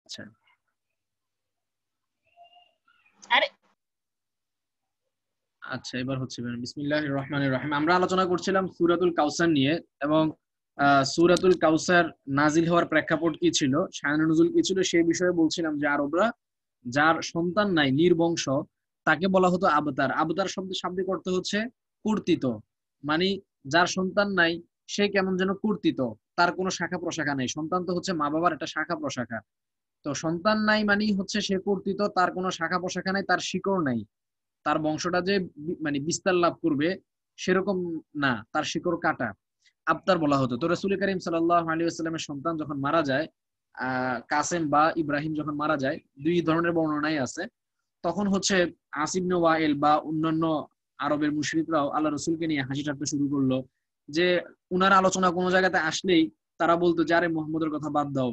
আচ্ছা আরে আচ্ছা এবার হচ্ছে বিসমিল্লাহির রহমানির রহিম। আমরা আলোচনা করছিলাম সূরাতুল কাউসার নিয়ে, এবং সূরাতুল কাউসার নাজিল হওয়ার প্রেক্ষাপট কি ছিল, শায়ানুন নুজুল কি ছিল, সেই বিষয়ে বলছিলাম যে আরবরা যার সন্তান নাই, নির্বংশ, তাকে বলা হতো আবতার। আবতার শব্দের শাব্দিক অর্থ হচ্ছে কর্তিত, মানে যার সন্তান নাই সে কেমন যেন কর্তিত, তার কোনো শাখা প্রশাখা নেই। সন্তান তো হচ্ছে মা বাবার একটা শাখা প্রশাখা। তো সন্তান নাই মানে হচ্ছে সে কর্তিত, তার কোনো শাখা প্রশাখা নাই, তার শিকড় নাই, তার বংশটা যে মানে বিস্তার লাভ করবে সেরকম না, তার শিকড় কাটা, আবতার বলা হতো। তো রাসূল করিম সাল্লাল্লাহু আলাইহি ওয়াসাল্লামের সন্তান যখন মারা যায়, কাসেম বা ইব্রাহিম যখন মারা যায়, দুই ধরনের বর্ণনাই আছে। তখন হচ্ছে আস ইবনে ওয়াইল বা অন্যান্য আরবের মুশরিকরাও আল্লাহ রসুলকে নিয়ে হাসি ঠাট্টা শুরু করলো, যে উনার আলোচনা কোনো জায়গাতে আসলেই তারা বলতো যে আরে মুহাম্মদের কথা বাদ দাও,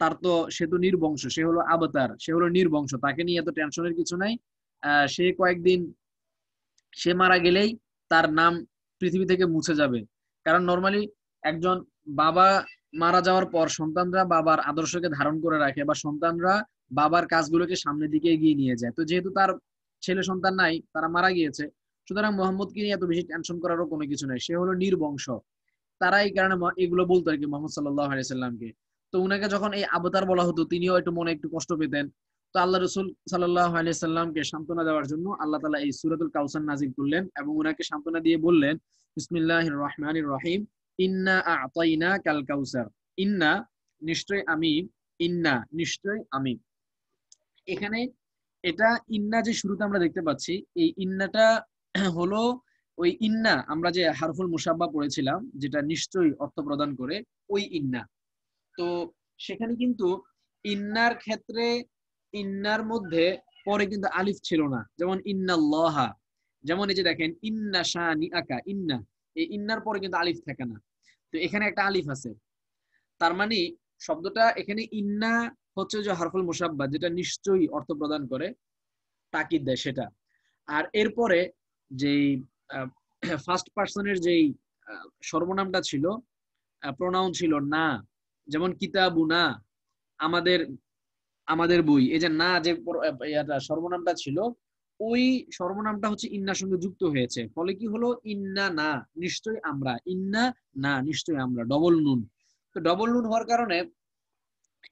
তার তো সে তো নির্বংশ, সে হলো আবতার, সে হলো নির্বংশ, তাকে নিয়ে এত টেনশনের কিছু নাই। সে কয়েকদিন, সে মারা গেলেই তার নাম পৃথিবী থেকে মুছে যাবে। কারণ নর্মালি একজন বাবা মারা যাওয়ার পর সন্তানরা বাবার আদর্শকে ধারণ করে রাখে, বা সন্তানরা বাবার কাজগুলোকে সামনের দিকে এগিয়ে নিয়ে যায়। তো যেহেতু তার ছেলে সন্তান নাই, তারা মারা গিয়েছে, সুতরাং মোহাম্মদকে নিয়ে এত বেশি টেনশন করারও কোনো কিছু নাই, সে হলো নির্বংশ। তারা এই কারণে এগুলো বলতো আর কি মোহাম্মদ সাল্লাল্লাহু আলাইহি সাল্লামকে। তো উনাকে যখন এই আবতার বলা হতো, তিনিও একটু মনে একটু কষ্ট পেতেন। তো আল্লাহ রসুল সাল্লাল্লাহু আলাইহি সাল্লামকে সান্ত্বনা দেওয়ার জন্য আল্লাহ তাআলা এই সূরাতুল কাউসার নাযিল করলেন, এবং উনাকে সান্ত্বনা দিয়ে বললেন, বিসমিল্লাহির রহমানির রহিম, ইন্না আ'তাইনা কাল কাউসার। ইন্না নিশ্চয় আমি, ইন্না নিশ্চয় আমি। এখানে এটা ইন্না যে শুরুতে আমরা দেখতে পাচ্ছি, এই ইন্নাটা হলো ওই ইন্না আমরা যে হারফুল মুসাব্বা পড়েছিলাম, যেটা নিশ্চয়ই অর্থ প্রদান করে, ওই ইন্না। তো সেখানে কিন্তু ইন্নার ক্ষেত্রে, ইন্নার মধ্যে পরে কিন্তু আলিফ ছিল না, যেমন ইন্নাল্লাহা, যেমন এই যে দেখেন ইন্না শানি আকা, ইন্না, এই ইন্নার পরে কিন্তু আলিফ থাকে না, তো এখানে একটা আলিফ আছে। তার মানে শব্দটা এখানে ইন্না হচ্ছে যে হারফুল মুসাব্বা, যেটা নিশ্চয়ই অর্থ প্রদান করে, তাকিদ দেয় সেটা। আর এরপরে যেই ফার্স্ট পার্সনের যেই সর্বনামটা ছিল, প্রোনাউন ছিল না, যেমন কিতাবুনা, আমাদের, আমাদের বই, এই যে না যে সর্বনামটা ছিল, ওই সর্বনামটা হচ্ছে ইন্নার সঙ্গে যুক্ত হয়েছে, ফলে কি হলো, ইন্না না নিশ্চয়ই আমরা, ইন্না না নিশ্চয়ই আমরা, ডবল নুন। তো ডবল নুন হওয়ার কারণে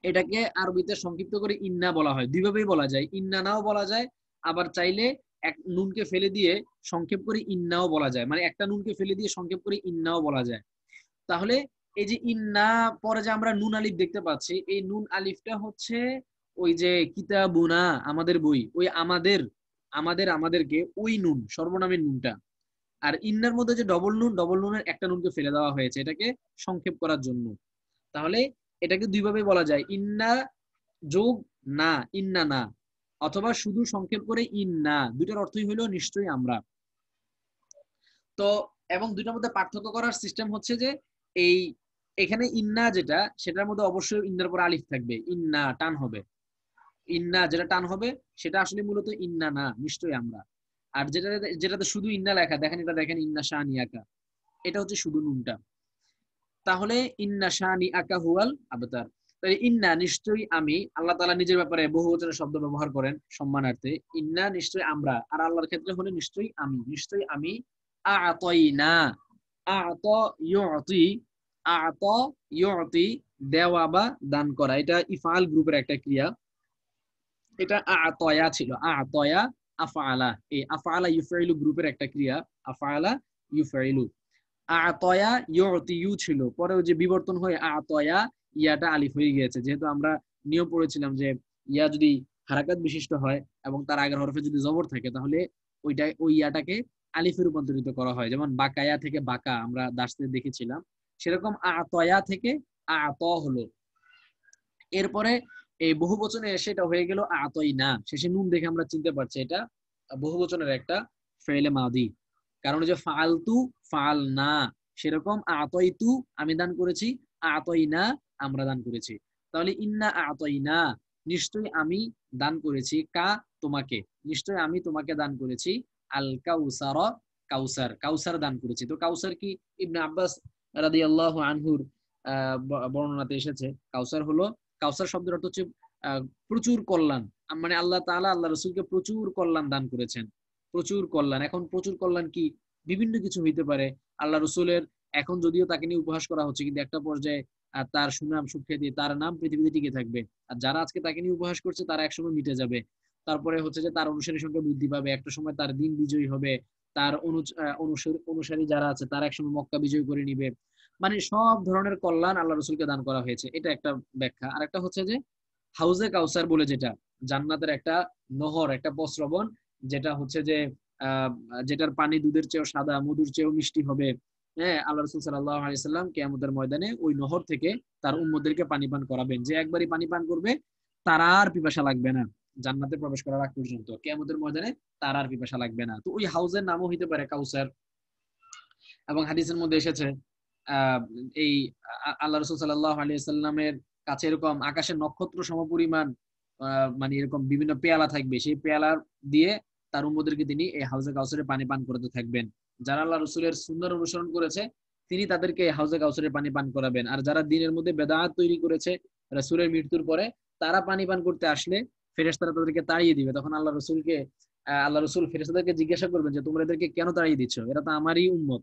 এটাকে আরবিতে সংক্ষিপ্ত করে ইন্না বলা হয়। দুইভাবেই বলা যায়, ইন্না নাও বলা যায়, আবার চাইলে এক নুনকে ফেলে দিয়ে সংক্ষেপ করে ইন্নাও বলা যায়, মানে একটা নুনকে ফেলে দিয়ে সংক্ষেপ করে ইন্নাও বলা যায়। তাহলে এই যে ইন্না পরে যে আমরা নুন আলিফ দেখতে পাচ্ছি, এই নুন আলিফটা হচ্ছে ওই যে কিতাবুনা আমাদের বই, ওই আমাদের, আমাদের আমাদেরকে, ওই নুন সর্বনামের নুনটা। আর ইন্নার মধ্যে যে ডবল নুন, ডবল নুনের একটা নুনকে ফেলে দেওয়া হয়েছে এটাকে সংক্ষেপ করার জন্য। তাহলে এটাকে দুইভাবে বলা যায়, ইন্না যোগ না, ইন্না না, অথবা শুধু সংক্ষেপ করে ইন্না, দুইটার অর্থই হলো নিশ্চয়ই আমরা। তো এবং দুইটার মধ্যে পার্থক্য করার সিস্টেম হচ্ছে যে এই এখানে ইন্না যেটা, সেটার মধ্যে অবশ্যই ইন্নার পর আলিফ থাকবে, ইন্না টান হবে, ইন্না যেটা টান হবে সেটা আসলে মূলত ইন্না না নিশ্চয়ই আমরা। আর যেটা, যেটাতে শুধু ইন্না লেখা, দেখেন এটা দেখেন ইন্না শানি আকা, এটা হচ্ছে শুধু নুনটা। তাহলে ইন্না শানি আকা হুয়াল আবতার। তাহলে ইন্না নিশ্চয়ই আমি, আল্লাহ তাআলা নিজের ব্যাপারে বহুবচনের শব্দ ব্যবহার করেন সম্মানার্থে, ইন্না নিশ্চয়ই আমরা, আর আল্লাহর ক্ষেত্রে হলে নিশ্চয়ই আমি, নিশ্চয়ই আমি, আ'তাইনা, আ'ত ইউতি, আ'ত ইউতি, দেওয়া বা দান করা, এটা ইফআল গ্রুপের একটা ক্রিয়া। এটা আ'তয়া ছিল, আ'তয়া আফআলা, এই আফআলা ইউফাইলু গ্রুপের একটা ক্রিয়া, আফআলা ইউফাইলু। আ'তয়া ইউতি ইউ ছিল, পরে ওই যে বিবর্তন হয়ে আ'তয়া ইয়াটা আলিফ হয়ে গিয়েছে। যেহেতু আমরা নিয়ম পড়েছিলাম যে ইয়া যদি হারাকাত বিশিষ্ট হয় এবং তার আগের হরফে যদি জবর থাকে, তাহলে ওইটা, ওই ইয়াটাকে আলিফে রূপান্তরিত করা হয়, যেমন বাকায়া থেকে বাকা আমরা দার্সে দেখেছিলাম, সেরকম আ'তয়া থেকে আ'ত হলো। এরপরে এই বহুবচনে এসে এটা হয়ে গেল আ'তাইনা, শেষে নুন দেখে আমরা চিনতে পারছি এটা বহুবচনের একটা ফেলে মাদি। কারণ যে ফালতু, ফালনা, সেরকম আ'তাইতু আমি দান করেছি, আ'তাইনা আমরা দান করেছি। তাহলে ইন্না আ'তাইনা নিশ্চয়ই আমি দান করেছি, কা তোমাকে, নিশ্চয়ই আমি তোমাকে দান করেছি, আল কাউসার, কাউসার, কাউসার দান করেছি। তো কাউসার কি, ইবনে আব্বাস রাদিয়াল্লাহু আনহুর বর্ণনাতে এসেছে, কাউসার হলো, কাউসার শব্দের অর্থ হচ্ছে প্রচুর কল্যাণ, মানে আল্লাহ তাআলা আল্লাহ রাসূলকে প্রচুর কল্যাণ দান করেছেন, প্রচুর কল্যাণ। এখন প্রচুর কল্যাণ কি, বিভিন্ন কিছু হইতে পারে। আল্লাহ রসুলের এখন যদিও তাকে নিয়ে উপহাস করা হচ্ছে, কিন্তু একটা পর্যায়ে তার সুনাম সুখ্যাতি, তার নাম পৃথিবীতে টিকে থাকবে। আর যারা আজকে তাকে নিয়ে উপহাস করছে তারা একসময় মিটে যাবে। তারপরে হচ্ছে যে তার অনুসারী সংখ্যা বৃদ্ধি পাবে, একটা সময় তার দিন বিজয়ী হবে, তার অনুসারী যারা আছে তারা একসময় মক্কা বিজয় করে নিবে। মানে সব ধরনের কল্যাণ আল্লাহ রসুলকে দান করা হয়েছে, এটা একটা ব্যাখ্যা। আর একটা হচ্ছে যে হাউজে কাউসার বলে, যেটা জান্নাতের একটা নহর, একটা প্রস্রবণ, যেটা হচ্ছে যে আহ যেটার পানি দুধের চেয়েও সাদা, মধুর চেয়েও মিষ্টি হবে। হ্যাঁ, আল্লাহ রসুল সাল্লাল্লাহু আলাইহি সাল্লাম কিয়ামতের ময়দানে ওই নহর থেকে তার উম্মতদেরকে পানি পান করাবেন। যে একবারই পানি পান করবে তার আর পিপাসা লাগবে না, জান্নাতে প্রবেশ করার আগ পর্যন্ত, কিয়ামতের ময়দানে তার আর পিপাসা লাগবে না। তো ওই হাউজের নামও হইতে পারে কাউসার। এবং হাদিসের মধ্যে এসেছে আহ এই আল্লাহ রসুল সাল্লাল্লাহু আলাইহি সাল্লামের কাছে এরকম আকাশের নক্ষত্র সমপরিমাণ মানে এরকম বিভিন্ন পেয়ালা থাকবে, সেই পেয়ালার দিয়ে তার উম্মতদেরকে তিনি এই হাউজে কাউসারের পানি পান করাতে থাকবেন। যারা আল্লাহ রসুলের সুন্নাহ অনুসরণ করেছে তিনি তাদেরকে হাউজে কাউসারের পানি পান করাবেন। আর যারা দিনের মধ্যে বেদাত তৈরি করেছে রাসূলের মৃত্যুর পরে, তারা পানি পান করতে আসলে ফেরেশতারা তাদেরকে তাড়িয়ে দিবে। তখন আল্লাহ রসুল ফেরেশতাদেরকে জিজ্ঞাসা করবেন যে তোমরা এদেরকে কেন তাড়িয়ে দিচ্ছ, এরা তো আমারই উম্মত।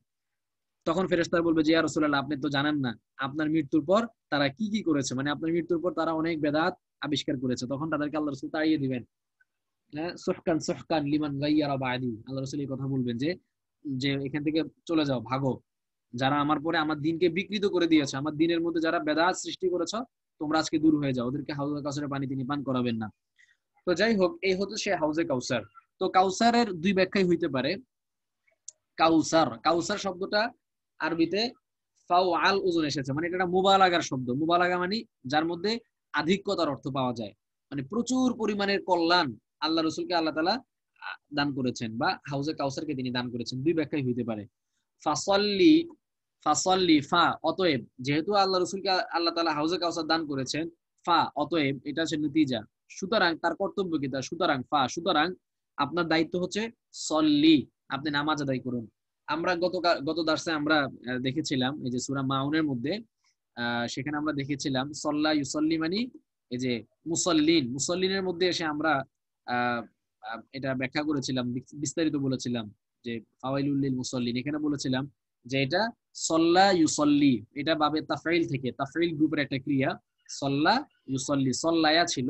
তখন ফেরেশতারা বলবে যে ইয়া রাসূলুল্লাহ, আপনি তো জানেন না আপনার মৃত্যুর পর তারা কি কি করেছে, মানে আপনার মৃত্যুর পর তারা অনেক বেদাত আবিষ্কার করেছে। তখন তাদেরকে আল্লাহ রাসূল তাড়িয়ে দিবেন। হ্যাঁ, সুহকান সুহকান লিমান গায়্যারা বাদি, আল্লাহ রাসূল এই কথা বলবেন যে যে এখান থেকে চলে যাও, ভাগো, যারা আমার পরে আমার দিনকে বিকৃত করে দিয়েছে, আমার দিনের মধ্যে যারা বেদাত সৃষ্টি করেছ, তোমরা আজকে দূর হয়ে যাও, ওদেরকে হাউজে কাউসারের পানি তিনি পান করাবেন না। তো যাই হোক, এই হতো সে হাউজে কাউসার। তো কাউসারের দুই ব্যাখ্যাই হইতে পারে। কাউসার, কাউসার শব্দটা আরবিতে ফাউআল ওজন এসেছে, মানে এটা একটা মুবালাগার শব্দ। মুবালাগা মানে যার মধ্যে আধিক্যতার অর্থ পাওয়া যায়, মানে প্রচুর পরিমাণের কল্যাণ আল্লাহ রসুলকে আল্লাহ তাআলা দান করেছেন, বা হাউজে কাউসারকে তিনি দান করেছেন। দুই ব্যাখ্যাই হইতে পারে। ফাসল্লি, ফাসল্লি ফা অতএব, যেহেতু আল্লাহ রসুলকে আল্লাহ তাআলা হাউজে কাউসার দান করেছেন, ফা অতএব, এটা হচ্ছে নতিজা। সুতরাং তার কর্তব্য কি, তা সুতরাং ফা, সুতরাং আপনার দায়িত্ব হচ্ছে সল্লি, আপনি নামাজ আদায় করুন। আমরা গত দার্সে আমরা দেখেছিলাম এই যে সূরা মাউনের মধ্যে সেখানে আমরা দেখেছিলাম সল্লা ইউসল্লি মানে এই যে মুসল্লিন, মুসল্লিনের মধ্যে এসে আমরা এটা ব্যাখ্যা করেছিলাম, বিস্তারিত বলেছিলাম যে ফাওয়াইলুল লিল মুসল্লিন, এখানে বলেছিলাম যে এটা সল্লা ইউসল্লি, এটা বাবে তাফঈল থেকে, তাফঈল গ্রুপের একটা ক্রিয়া। সল্লা ইউসল্লি, সল্লায়া ছিল,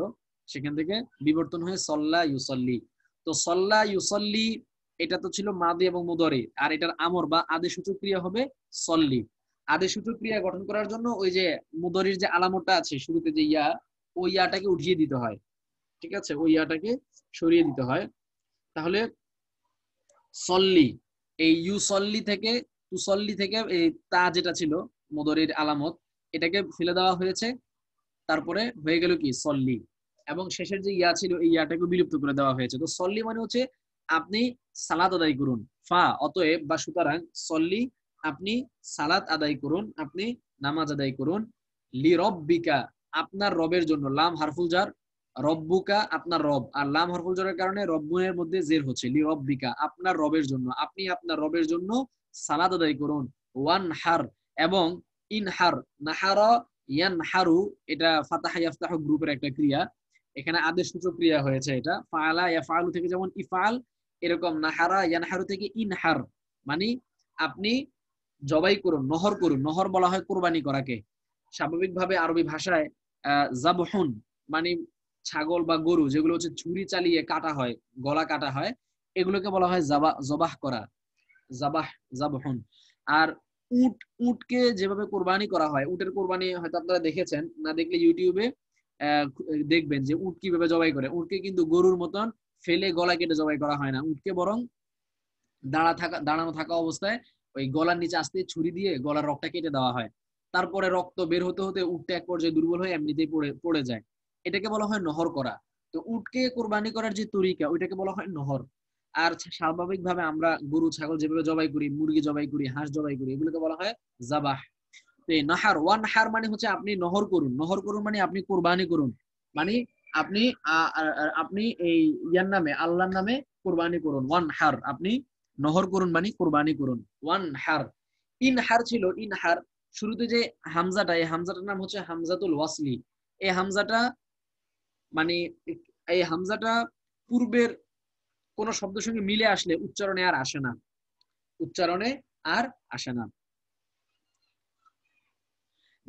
সেখান থেকে বিবর্তন হয়ে সল্লা ইউসল্লি। তো সল্লা ইউসল্লি এটা তো ছিল মাদি এবং মুদরি, আর এটার আমর বা আদেশসূচক ক্রিয়া হবে সল্লি। আদেশসূচক ক্রিয়া গঠন করার জন্য ওই যে মুদরির যে আলামতটা আছে শুরুতে যে ইয়া, ওই ইয়াটাকে উঠিয়ে দিতে হয়, ঠিক আছে, ওই ইয়াটাকে সরিয়ে দিতে হয়। তাহলে সল্লি, এই ইউসল্লি থেকে, তুসল্লি থেকে এই তা যেটা ছিল মুদরির আলামত, এটাকে ফেলে দেওয়া হয়েছে, তারপরে হয়ে গেল কি সল্লি। এবং শেষের যে ইয়া ছিল এই ইয়াটাকে বিলুপ্ত করে দেওয়া হয়েছে। তো সল্লি মানে হচ্ছে আপনি সালাত আদায় করুন। ফা অতএব বা সুতরাং সল্লি, আপনি সালাত আদায় করুন, আপনি নামাজ আদায় করুন। লি রব্বিকা, আপনার রবের জন্য। লাম হারফুল জার, রব্বুকা আপনার রব, আর লাম হারফুল জারের কারণে রব্বুনের মধ্যে জের হচ্ছে, লি রব্বিকা আপনার রবের জন্য, আপনি আপনার রবের জন্য সালাত আদায় করুন। ওয়ান হার, এবং ইনহার, নাহারা ইয়ানহারু, এটা ফাতাহা ইয়াফতাহু গ্রুপের একটা ক্রিয়া, এখানে আদেশসূচক ক্রিয়া হয়েছে। এটা ফাআলা ইয়াফআলু থেকে যেমন ইফআল, এরকম নাহারা ইয়ানহারু থেকে ইনহার, মানে আপনি জবাই করুন, নহর করুন। নহর বলা হয় কুরবানি করাকে। স্বাভাবিকভাবে আরবি ভাষায় জাবহুন মানে ছাগল বা গরু যেগুলো হচ্ছে ছুরি চালিয়ে কাটা হয়, গলা কাটা হয়, এগুলোকে বলা হয় জবাহ করা, জাবাহ, জাবহুন। আর উটকে যেভাবে কোরবানি করা হয়, উটের কোরবানি হয়তো আপনারা দেখেছেন, না দেখলে ইউটিউবে দেখবেন যে উট কিভাবে জবাই করে। উটকে কিন্তু গরুর মতন ফেলে গলা কেটে জবাই করা হয় না, উটকে বরং দাঁড়ানো থাকা অবস্থায় ওই গলার নিচে আস্তে ছুরি দিয়ে গলার রগটা কেটে দেওয়া হয়। তারপরে রক্ত বের হতে হতে উটটা এক পর্যায়ে দুর্বল হয়ে এমনিতেই পড়ে যায়। এটাকে বলা হয় নহর করা। তো উটকে কোরবানি করার যে তরিকা, ওইটাকে বলা হয় নহর। আর স্বাভাবিকভাবে আমরা গরু ছাগল যেভাবে জবাই করি, মুরগি জবাই করি, হাঁস জবাই করি, এগুলোকে বলা হয় জাবাহ। তো এই নাহার, ওয়ান হার মানে হচ্ছে আপনি নহর করুন। নহর করুন মানে আপনি কোরবানি করুন, মানে আপনি আপনি এই ইয়ার নামে, আল্লাহর নামে কোরবানি করুন। ওয়ান হার, আপনি নহর করুন মানে কোরবানি করুন। ওয়ান হার, ইনহার ছিল, ইনহার শুরুতে যে হামজাটা, এই হামজাটার নাম হচ্ছে হামজাতুল ওয়াসলি। এই হামজাটা মানে এই হামজাটা পূর্বের কোন শব্দের সঙ্গে মিলে আসলে উচ্চারণে আর আসে না, উচ্চারণে আর আসে না।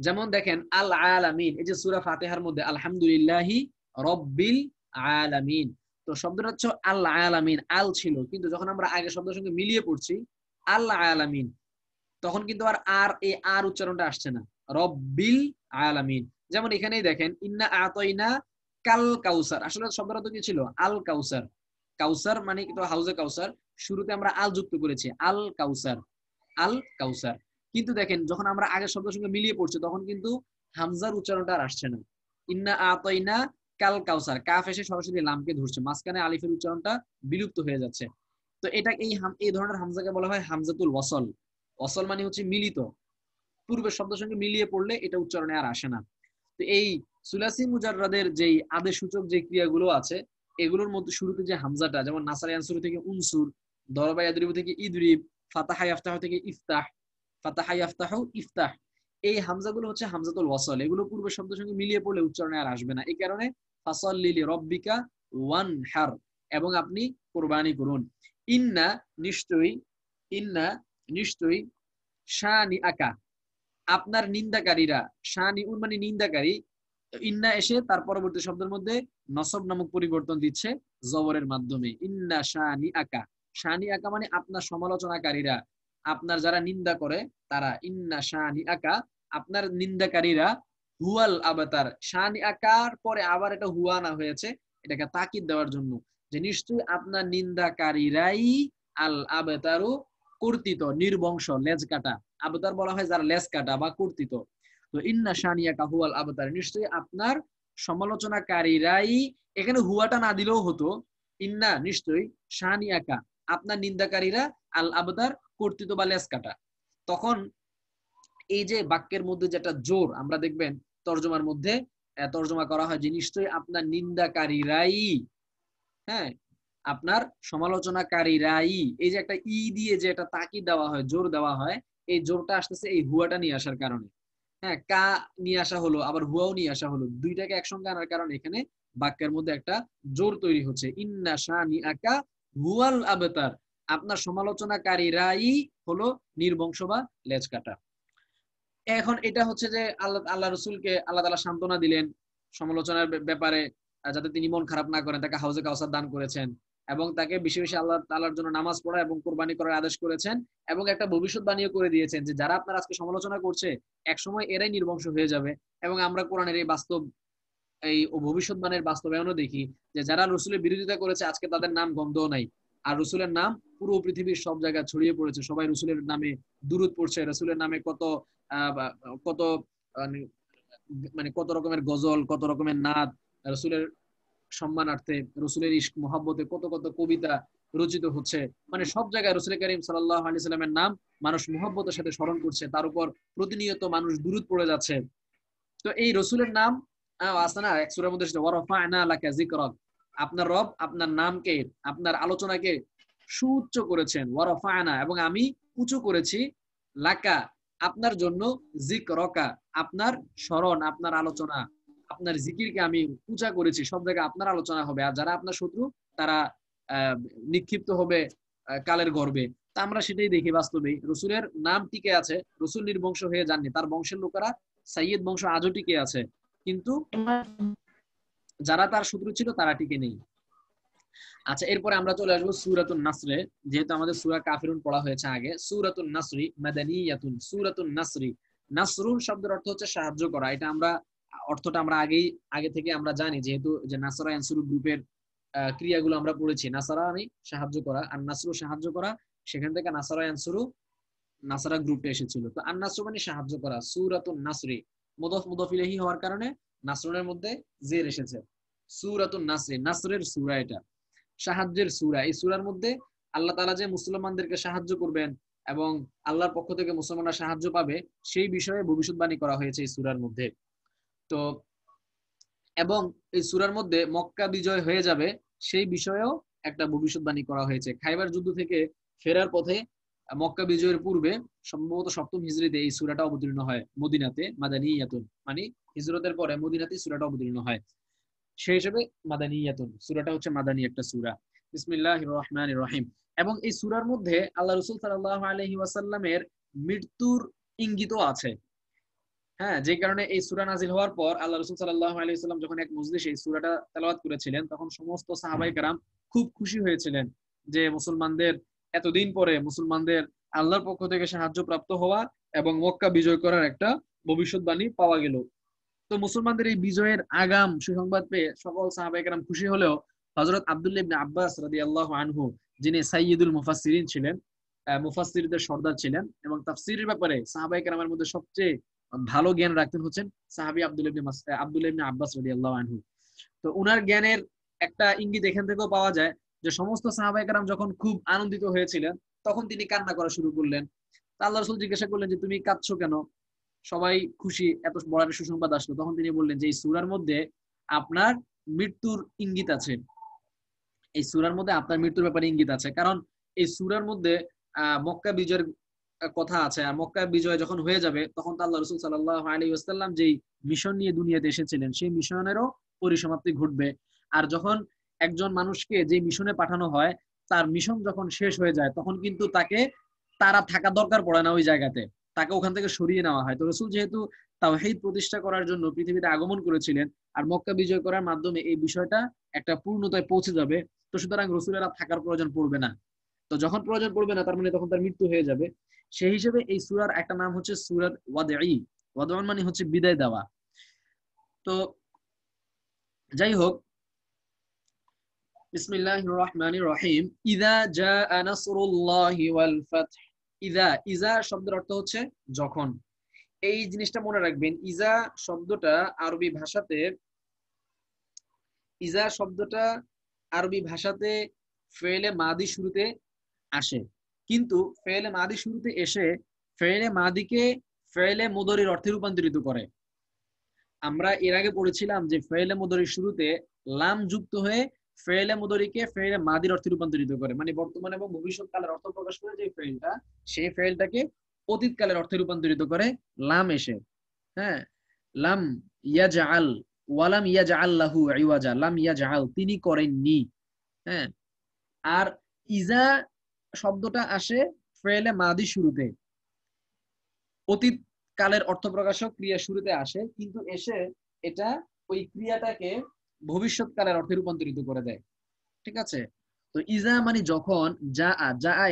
যেমন দেখেন আল আলামিন, এই যে সূরা ফাতিহার মধ্যে আলহামদুলিল্লাহি রব্বিল আলামিন, তো শব্দটা হচ্ছে আল আলামিন, আল ছিল, কিন্তু যখন আমরা আগে শব্দের সঙ্গে মিলিয়ে পড়ছি আল আলামিন, তখন কিন্তু আর এই আর উচ্চারণটা আসছে না, রব্বিল আলামিন। যেমন এখানেই দেখেন ইন্না আতাইনা কাল কাউসার, আসলে শব্দটা তো কি ছিল আল কাউসার, কাউসার মানে কিন্তু হাউজে কাউসার, শুরুতে আমরা আল যুক্ত করেছি আল কাউসার, আল কাউসার। কিন্তু দেখেন যখন আমরা আগের শব্দের সঙ্গে মিলিয়ে পড়ছি তখন কিন্তু হামজার উচ্চারণটা আর আসছে না। ইন্না আতাইনা কাল কাউসার, কাফ এসে সরাসরি লামকে ধরছে, মাঝখানে আলিফের উচ্চারণটা বিলুপ্ত হয়ে যাচ্ছে। তো এটা এই ধরনের হামজাকে বলা হয় হামজাতুল ওয়াসল। ওয়াসল মানে হচ্ছে মিলিত, পূর্বের শব্দের সঙ্গে মিলিয়ে পড়লে এটা উচ্চারণে আর আসে না। তো এই সুলাসি মুজাররাদের যেই আদেশসূচক যে ক্রিয়াগুলো আছে এগুলোর মধ্যে শুরুতে যে হামজাটা, যেমন নাসার ইয়ানসুর থেকে উনসুর, দরবা ইয়াদরিবু থেকে ইদরিব, ফাতাহা ইয়াফতাহু থেকে ইফতাহ, ফাতাহা ইয়াফতাহু ইফতাহ, এই হামজাগুলো হচ্ছে হামজাতুল ওয়াসল, এগুলো পূর্বের শব্দের সঙ্গে মিলিয়ে পড়লে উচ্চারণে আর আসবে না। এই কারণে ফাসাল্লি লিরাব্বিকা ওয়ানহার, এবং আপনি কুরবানি করুন। ইন্না নিশ্চয়ই, ইন্না নিশ্চয়ই, শানি আকা আপনার নিন্দাকারীরা, শানি উন মানে নিন্দাকারী, ইন্না এসে তার পরবর্তী শব্দের মধ্যে নসব নামক পরিবর্তন দিচ্ছে জবরের মাধ্যমে, ইন্না শানি আকা, শানি আকা মানে আপনার সমালোচনাকারীরা, আপনার যারা নিন্দা করে তারা, ইন্না শানি আকা আপনার নিন্দাকারীরা, হুয়াল আবাতার, শানি আকার পরে আবার এটা হুয়া না হয়েছে, এটাকে তাকিদ দেওয়ার জন্য যে নিশ্চয়ই আপনার নিন্দাকারীরাই আল আবাতারু কর্তৃত, নির্বংশ, লেজ কাটা, আবতার বলা হয় যারা লেজ কাটা বা কর্তৃত। তো ইন্না শানিয়াকা হুয়াল আবতার, নিশ্চয়ই আপনার সমালোচনাকারীরাই, এখানে হুয়াটা না দিলেও হতো, ইন্না নিশ্চয়ই, শানিয়াকা আপনার নিন্দাকারীরা, আল আবতার কর্তৃত বা লেজ কাটা। তখন এই যে বাক্যের মধ্যে যেটা জোর, আমরা দেখবেন তর্জমার মধ্যে তর্জমা করা হয় যে নিশ্চয়ই আপনার নিন্দাকারীরাই, হ্যাঁ আপনার সমালোচনাকারীরাই, এই যে একটা ই দিয়ে যে একটা তাকিদ দেওয়া হয়, জোর দেওয়া হয়, এই জোরটা আসতেছে এই হুয়াটা নিয়ে আসার কারণে। হ্যাঁ, কা নিয়ে আসা হলো আবার হুয়াও নিয়ে আসা হলো, দুইটাকে একসঙ্গে আনার কারণে এখানে বাক্যের মধ্যে একটা জোর তৈরি হচ্ছে, ইন্না শানি আকা হুয়াল আবতার, আপনার সমালোচনাকারীরাই হলো নির্বংশ বা লেজ কাটা। এখন এটা হচ্ছে যে আল্লাহ রসুলকে আল্লাহ তাআলা সান্ত্বনা দিলেন সমালোচনার ব্যাপারে, যাতে তিনি মন খারাপ না করেন, তাকে হাউজে কাউসার দান করেছেন, এবং তাকে বেশি বেশি আল্লাহ তাআলার জন্য নামাজ পড়া এবং কোরবানি করার আদেশ করেছেন, এবং একটা ভবিষ্যৎবাণীও করে দিয়েছেন যে যারা আপনার আজকে সমালোচনা করছে একসময় এরাই নির্বংশ হয়ে যাবে। এবং আমরা কোরআনের এই বাস্তব এই ভবিষ্যৎবাণীর বাস্তবায়নও দেখি যে যারা রসুলের বিরোধিতা করেছে আজকে তাদের নাম গন্ধও নাই, আর রসুলের নাম পুরো পৃথিবীর সব জায়গায় ছড়িয়ে পড়েছে, সবাই রসুলের নামে দুরূদ পড়ছে, রসুলের নামে কত কত মানে কত রকমের গজল, কত রকমের নাদ, রসুলের সম্মানার্থে, রসুলের ইশক মহব্বতে কত কত কবিতা রচিত হচ্ছে, মানে সব জায়গায় রসুল করিম সাল্লাল্লাহু আলাইহি সাল্লামের নাম মানুষ মহব্বতের সাথে স্মরণ করছে, তার উপর প্রতিনিয়ত মানুষ দুরূদ পড়ে যাচ্ছে। তো এই রসুলের নাম আছে না এক সূরার মধ্যে, ওয়ারাফা'না লাকা যিকরাক, আপনার রব আপনার নামকে, আপনার আলোচনাকে সুউচ্চ করেছেন, ওয়ারাফা'না এবং আমি উঁচু করেছি, লাকা আপনার জন্য, যিকরাকা আপনার স্মরণ, আপনার আলোচনা, আপনার জিকিরকে আমি উঁচা করেছি, সব জায়গায় আপনার আলোচনা হবে, আর যারা আপনার শত্রু তারা নিক্ষিপ্ত হবে কালের গর্বে। তা আমরা সেটাই দেখি বাস্তবে রসুলের নাম টিকে আছে, রসুল নির্বংশ হয়ে যাননি, তার বংশের লোকেরা সাইয়্যিদ বংশ আজও টিকে আছে, কিন্তু যারা তার শত্রু ছিল তারা টিকে নেই। আচ্ছা, এরপরে আমরা চলে আসবো সূরাতুন নাসরে, যেহেতু আমাদের সূরা কাফিরুন পড়া হয়েছে আগে। সূরাতুন নাসরি মাদানিয়াতুন, সূরাতুন নাসরি, নাসরুন শব্দের অর্থ হচ্ছে সাহায্য করা, এটা আমরা অর্থটা আমরা আগে থেকে আমরা জানি, যেহেতু যে নাসরা ইয়ানসুরু গ্রুপের ক্রিয়াগুলো আমরা পড়েছি, নাসারা মানে সাহায্য করা, আর নাসরু সাহায্য করা, সেখান থেকে নাসারা ইয়ানসুরু নাসারা গ্রুপে এসেছিল। তো আন নাসরু মানে সাহায্য করা, সূরাতুন নাসরি মুদাফ মুদাফ ইলাইহি হওয়ার কারণে নাসরুনের মধ্যে জের এসেছে, সূরাতুন নাসরি, নাসরের সূরা, এটা সাহায্যের সূরা। এই সূরার মধ্যে আল্লাহ তাআলা যে মুসলমানদেরকে সাহায্য করবেন এবং আল্লাহর পক্ষ থেকে মুসলমানরা সাহায্য পাবে সেই বিষয়ে ভবিষ্যৎবাণী করা হয়েছে এই সূরার মধ্যে। তো এবং এই সূরার মধ্যে মক্কা বিজয় হয়ে যাবে সেই বিষয়েও একটা ভবিষ্যৎবাণী করা হয়েছে। খাইবার যুদ্ধ থেকে ফেরার পথে মক্কা বিজয়ের পূর্বে সম্ভবত 7ম হিজরিতে এই সূরাটা অবতীর্ণ হয় মদিনাতে, মাদানিয়াতুন মানে হিজরতের পরে মদিনাতে সূরাটা অবতীর্ণ হয়। সেই হিসেবে মাদানিয়াতুন, সূরাটা হচ্ছে মাদানী একটা সূরা। বিসমিল্লাহির রহমানির রহিম। এবং এই সূরার মধ্যে আল্লাহ রাসূল সাল্লাল্লাহু আলাইহি ওয়াসাল্লামের মৃত্যুর ইঙ্গিতও আছে। হ্যাঁ, যে কারণে এই সূরা নাজিল হওয়ার পর আল্লাহ রাসূল সাল্লাল্লাহু আলাইহি ওয়াসাল্লাম যখন এক মজলিসে এই সূরাটা তেলাওয়াত করেছিলেন, তখন সমস্ত সাহাবায়ে কেরাম খুব খুশি হয়েছিলেন যে মুসলমানদের এতদিন পরে মুসলমানদের আল্লাহর পক্ষ থেকে সাহায্য প্রাপ্ত হওয়া এবং মক্কা বিজয় করার একটা ভবিষ্যৎবাণী পাওয়া গেল। তো মুসলমানদের এই বিজয়ের আগাম সুসংবাদ পেয়ে সকল সাহাবায়ে কেরাম খুশি হলেও হযরত আব্দুল্লাহ ইবনে আব্বাস রাদিয়াল্লাহু আনহু, যিনি সাইয়্যিদুল মুফাসসিরিন ছিলেন, মুফাসসিরদের সর্দার ছিলেন এবং তাফসীরের ব্যাপারে সাহাবায়ে কেরামের মধ্যে সবচেয়ে ভালো জ্ঞান রাখতেন হচ্ছেন সাহাবী আব্দুল্লাহ ইবনে আব্বাস রাদিয়াল্লাহু আনহু। তো উনার জ্ঞানের একটা ইঙ্গিত এখান থেকেও পাওয়া যায় যে সমস্ত সাহাবায়ে কেরাম যখন খুব আনন্দিত হয়েছিলেন, তখন তিনি কান্না করা শুরু করলেন। তা আল্লাহ রাসূল জিজ্ঞাসা করলেন যে তুমি কাঁদছো কেন? সবাই খুশি, এত বড় একটা সুসংবাদ আসলো। তখন তিনি বললেন যে এই সূরার মধ্যে আপনার মৃত্যুর ইঙ্গিত আছে, এই সূরার মধ্যে আপনার মৃত্যুর ব্যাপারে ইঙ্গিত আছে। কারণ এই সূরার মধ্যে মক্কা বিজয়ের কথা আছে, আর মক্কা বিজয় যখন হয়ে যাবে তখন তো আল্লাহ রাসূল সাল্লাল্লাহু আলাইহি ওয়াসাল্লাম যেই মিশন নিয়ে দুনিয়াতে এসেছিলেন সেই মিশনেরও পরিসমাপ্তি ঘটবে। আর যখন একজন মানুষকে যে মিশনে পাঠানো হয় তার মিশন যখন শেষ হয়ে যায় তখন কিন্তু তাকে তারা থাকা দরকার পড়ে না ওই জায়গাতে, তাকে ওখান থেকে সরিয়ে নেওয়া হয়। তো রাসূল যেহেতু তাওহীদ প্রতিষ্ঠা করার জন্য পৃথিবীতে আগমন করেছিলেন আর মক্কা বিজয় করার মাধ্যমে এই বিষয়টা একটা পূর্ণতায় পৌঁছে যাবে, তো সুতরাং রাসূলের আর থাকার প্রয়োজন পড়বে না। তো যখন প্রয়োজন পড়বে না তার মানে তখন তার মৃত্যু হয়ে যাবে। সেই হিসেবে এই সূরার একটা নাম হচ্ছে সূরাত ওয়াদঈ। ওয়াদউন মানে হচ্ছে বিদায় দেওয়া। তো যাই হোক, বিসমিল্লাহির রহমানির রহিম। ইযা জাআ নাসরুল্লাহি ওয়াল ফাতহ। ইযা শব্দের অর্থ হচ্ছে যখন। এই জিনিসটা মনে রাখবেন, ইযা শব্দটা আরবি ভাষাতে ইযা শব্দটা আরবি ভাষাতে ফেলে মাদি শুরুতে আসে, কিন্তু ফেলে মাদি শুরুতে এসে ফেলে মাদিকে ফেলে মুদরির অর্থে রূপান্তরিত করে। আমরা এর আগে পড়েছিলাম যে ফেলে মুদরির শুরুতে লাম যুক্ত হয়ে ফেলে মুদরিকে ফেলে মাদির অর্থে রূপান্তরিত করে, মানে বর্তমান এবং ভবিষ্যৎকালের অর্থ প্রকাশ করে যে ফেলটা, সেই ফেলটাকে অতীতকালের অর্থে রূপান্তরিত করে লাম এসে। হ্যাঁ, লাম ইয়াজআল, ওয়ালাম ইয়াজআল লাহু ইওয়াজা, লাম ইয়াজআল তিনি করেননি। হ্যাঁ, আর ইজা শব্দটা আসে ফেলে মাদি শুরুতে, অতীত কালের অর্থ প্রকাশক ক্রিয়া শুরুতে আসে, কিন্তু এসে এটা ওই ক্রিয়াটাকে ভবিষ্যৎ কালের অর্থে রূপান্তরিত করে দেয়। ঠিক আছে? তো ইজা মানে যখন, যা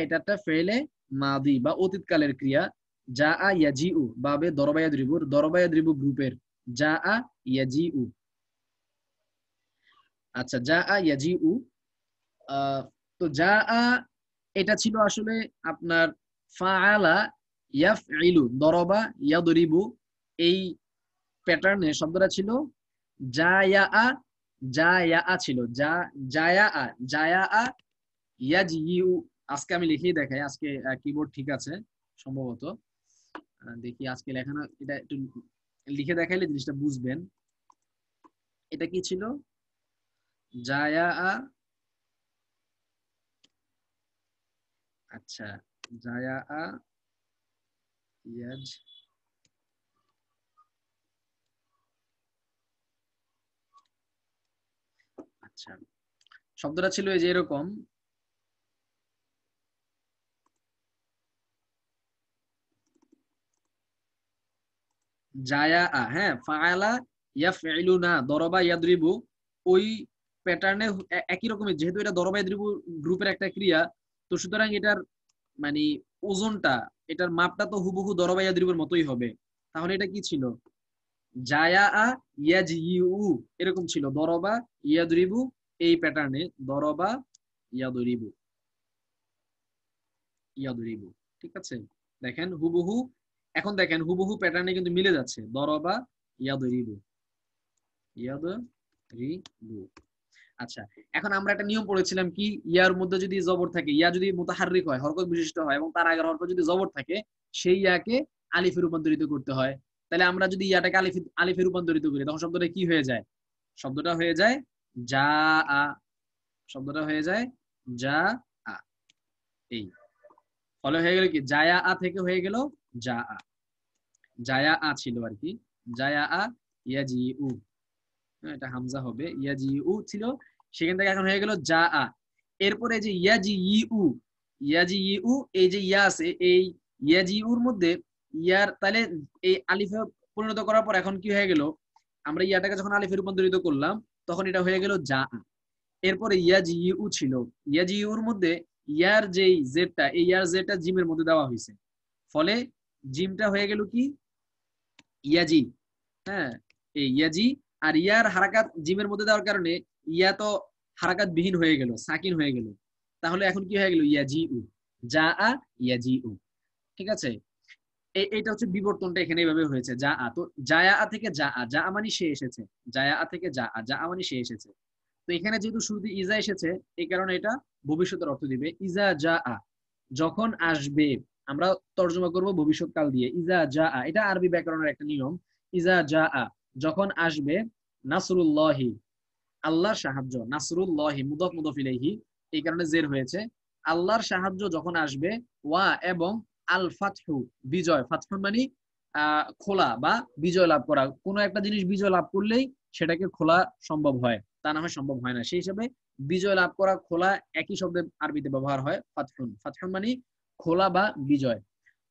এটা একটা ফেলে মাদি বা অতীত কালের ক্রিয়া। যা ইয়াজিউ বাবে দরবায়াদ্রিবু গ্রুপের যা ইয়াজিউ। আচ্ছা, যা ইয়াজিউ। তো যা এটা ছিল আসলে আপনার ফাআলা ইয়াফইলু, দরবা ইয়াদরিবু, এই প্যাটার্নে শব্দটা ছিল জায়া। জায়া ছিল জায়া ইয়াজিউ। আজকে আমি লিখেই দেখাই, আজকে কিবোর্ড ঠিক আছে সম্ভবত। দেখি আজকে লেখানো, এটা একটু লিখে দেখাইলে জিনিসটা বুঝবেন। এটা কি ছিল? জায়া। আচ্ছা, জায়া ইয়াজ। আচ্ছা, শব্দটা ছিল এই যে এরকম, জায়া। হ্যাঁ, ফাআলা ইয়াফইলুনা দরবা ইয়াদরিবু, ওই প্যাটার্নে একই রকমের, যেহেতু এটা দরবা ইয়াদরিবু গ্রুপের একটা ক্রিয়া, তো সুতরাং এটার মানে ওজনটা, এটার মাপটা তো হুবহু দরবা ইয়াদরিবুর মতোই হবে। তাহলে এটা কি ছিল? জায়া ইয়াজিউ, এরকম ছিল। দরবা ইয়াদরিবু এই প্যাটার্নে, দরবা ইয়াদরিবু ইয়াদরিবু। ঠিক আছে, দেখেন হুবহু, এখন দেখেন হুবহু প্যাটার্নে কিন্তু মিলে যাচ্ছে, দরবা ইয়াদরিবু ইয়াদরিবু। আচ্ছা, এখন আমরা একটা নিয়ম পড়েছিলাম কি, ইয়ার মধ্যে যদি জবর থাকে, ইয়া যদি মুতাহাররিক হয়, হরকত বিশিষ্ট হয়, এবং তার আগের হরফে যদি জবর থাকে, সেই ইয়াকে আলিফে রূপান্তরিত করতে হয়। তাহলে আমরা যদি ইয়াটাকে আলিফে রূপান্তরিত করি তখন শব্দটা কি হয়ে যায়? শব্দটা হয়ে যায় যা আ। শব্দটা হয়ে যায় যা আ। এই ফলে হয়ে গেল কি, জায়া আ থেকে হয়ে গেল যা আ। জায়া আ ছিল আর কি, জায়া আ ইয়াজিউ। এটা হামজা হবে, ইয়াজিউ ছিল, সেখান থেকে এখন হয়ে গেল যা আ। এরপরে যে ইয়াজিউ, ইয়াজিউ, এই যে ইয়া আছে, এই ইয়াজিউর মধ্যে ইয়ার তাহলে এই আলিফে পরিণত করার পর এখন কি হয়ে গেল, আমরা ইয়াটাকে যখন আলিফে রূপান্তরিত করলাম তখন এটা হয়ে গেল যা আ। এরপরে ইয়াজিউ ছিল, ইয়াজিউর মধ্যে ইয়ার যেই জেডটা, এই ইয়ার জেডটা জিমের মধ্যে দেওয়া হয়েছে, ফলে জিমটা হয়ে গেল কি ইয়াজি। হ্যাঁ, এই ইয়াজি, আর ইয়ার হারাকাত জিমের মধ্যে দেওয়ার কারণে ইয়া তো হারাকাত বিহীন হয়ে গেল, সাকিন হয়ে গেল, তাহলে এখন কি হয়ে গেল ইয়াজিউ, যা আ ইয়াজিউ। ঠিক আছে, এইটা হচ্ছে বিবর্তনটা এখানে এইভাবে হয়েছে, যা আ। তো জায়া আ থেকে যা আ, যা মানে সে এসেছে, জায়া আ থেকে যা আ, যা মানে সে এসেছে। তো এখানে যেহেতু শুরুতে ইজা এসেছে, এই কারণে এটা ভবিষ্যতের অর্থ দিবে, ইজা যা আ, যখন আসবে। আমরা তর্জমা করব ভবিষ্যৎকাল দিয়ে, ইজা যা আ, এটা আরবি ব্যাকরণের একটা নিয়ম। ইজা যা আ, যখন আসবে, নাসরুল্লাহি, আল্লাহর সাহায্য, নাসরুল্লাহি মুদাফ মুদাফ ইলাইহি, এই কারণে জের হয়েছে, আল্লাহর সাহায্য যখন আসবে, ওয়া এবং আল ফাতহু, বিজয়, ফাতহু মানে খোলা বা বিজয় লাভ করা, কোনো একটা জিনিস বিজয় লাভ করলেই সেটাকে খোলা সম্ভব হয়, তা না হয় সম্ভব হয় না, সেই হিসাবে বিজয় লাভ করা, খোলা একই শব্দে আরবিতে ব্যবহার হয়, ফাতহুন, ফাতহুন মানে খোলা বা বিজয়।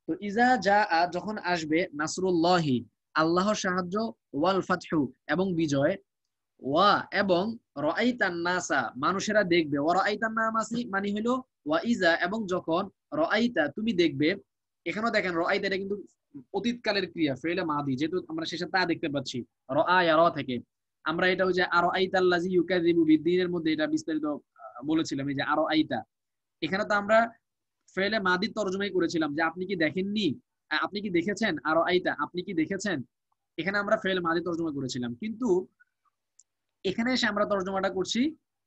তো ইজা যা আ, যখন আসবে, নাসরুল্লাহি, আল্লাহর সাহায্য, ওয়াল ফাতহু এবং বিজয়, ওয়া এবং রাআইতান নাসা, মানুষেরা দেখবে, ওয়া রাআইতান নামাসি মানে হলো ওয়া ইজা, এবং যখন, রাআইতা তুমি দেখবে। এখানেও দেখেন রাআইতা এটা কিন্তু অতীতকালের ক্রিয়া, ফেইলে মাদি, যেহেতু আমরা শেষে তা দেখতে পাচ্ছি রাআয়া র থেকে, আমরা এটা ওই যে আরাআইতাল্লাযী ইউকাযযিবু বিদ্দীনের মধ্যে এটা বিস্তারিত বলেছিলাম, এই যে আরাআইতা। এখানে তো আমরা ফেইলে মাদি তরজমাই করেছিলাম যে আপনি কি দেখেননি, আপনি কি দেখেছেন, আরাআইতা আপনি কি দেখেছেন, এখানে আমরা ফেইলে মাদি তরজমা করেছিলাম, কিন্তু এখানে এসে আমরা তর্জমাটা করছি